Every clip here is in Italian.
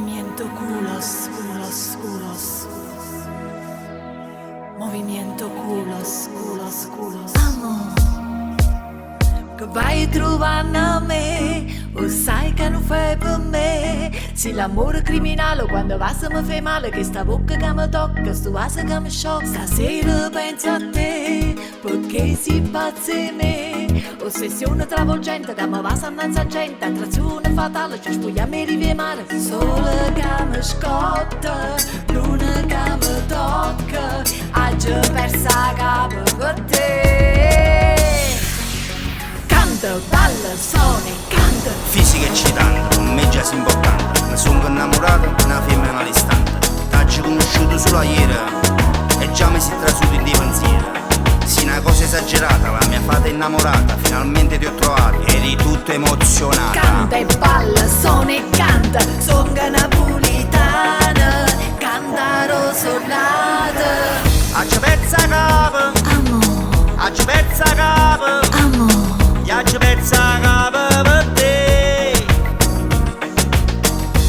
Movimiento culos, culos, culos. Movimiento culos, culos, culos. Amo che vai trovando a me, o sai che non fai per me. Se l'amore criminale quando va se mi fa male, che sta bocca che mi tocca, sto vaso che mi sciocca. Stasera penso a te, perché si pazza in me. Ossessione travolgente che mi va sannanza a gente, attrazione fatale, ci spogliamo e rivemare. Sole che mi scotta, luna che mi tocca, oggi persa capo per te. Canta, balla, suona e canta. Fisica eccitante, un me già importante. Mi sono innamorato di una femmina all'istante. T'ho conosciuto solo ieri e già mi si è trasuto in dei pensieri. Sì, una cosa esagerata, la mia fata innamorata. Finalmente ti ho trovato, eri tutta emozionata. Canta e balla, suona e canta. Songa napolitana, canta rosolata. Accia pezza capo, accia pezza capo, accia pezza capo per te.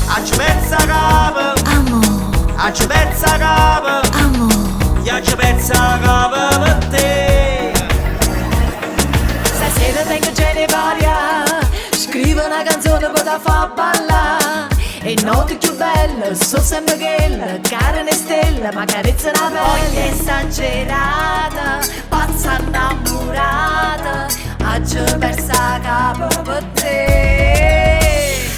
Accia pezza capo, accia pezza capo, accia pezza capo per te. Stasera tengo gente varia, scrivo una canzone per da far ballare. E notte più belle, sono sempre quelle, carne e stelle, ma carezza la pelle. Esagerata, pazza innamorata, oggi persa capo per te.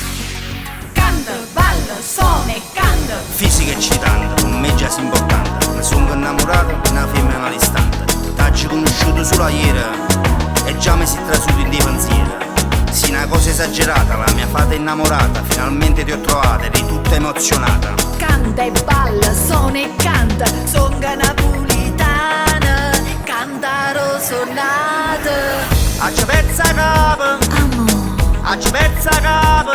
Canta, balla, suona e canta. Fisica eccitante, un me già importante. Mi sono innamorato di una femmina all'istante. T'ho conosciuto solo ieri e già mi si è trasuto in dei pensieri. Sì, una cosa esagerata, la mia fata innamorata. Finalmente ti ho trovata, eri tutta emozionata. Canta e balla, suona e canta, songa napolitana, canta rosolata. Accia pezza capo, accia pezza capo,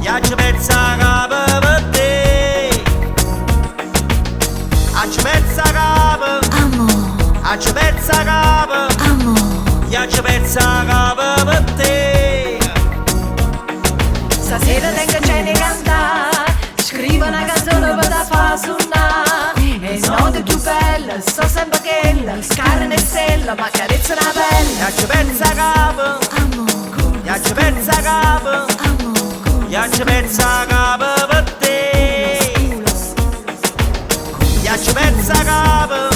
accia pezza capo per te. Accia pezza capo, accia pezza capo, accia pezza capo per te. Stasera tengo gente cantare, scrivo una canzone per da far suonare. E notte più belle, so sempre quelle, carne e stella, ma carezza la pelle. Accia pezza capo, accia pezza capo, accia pezza capo per te. Accia pezza capo,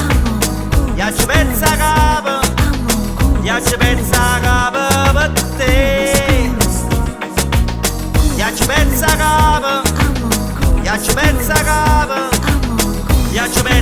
accia pezza capo, accia pezza capo per te. Accia pezza capo, accia pezza capo, accia pezza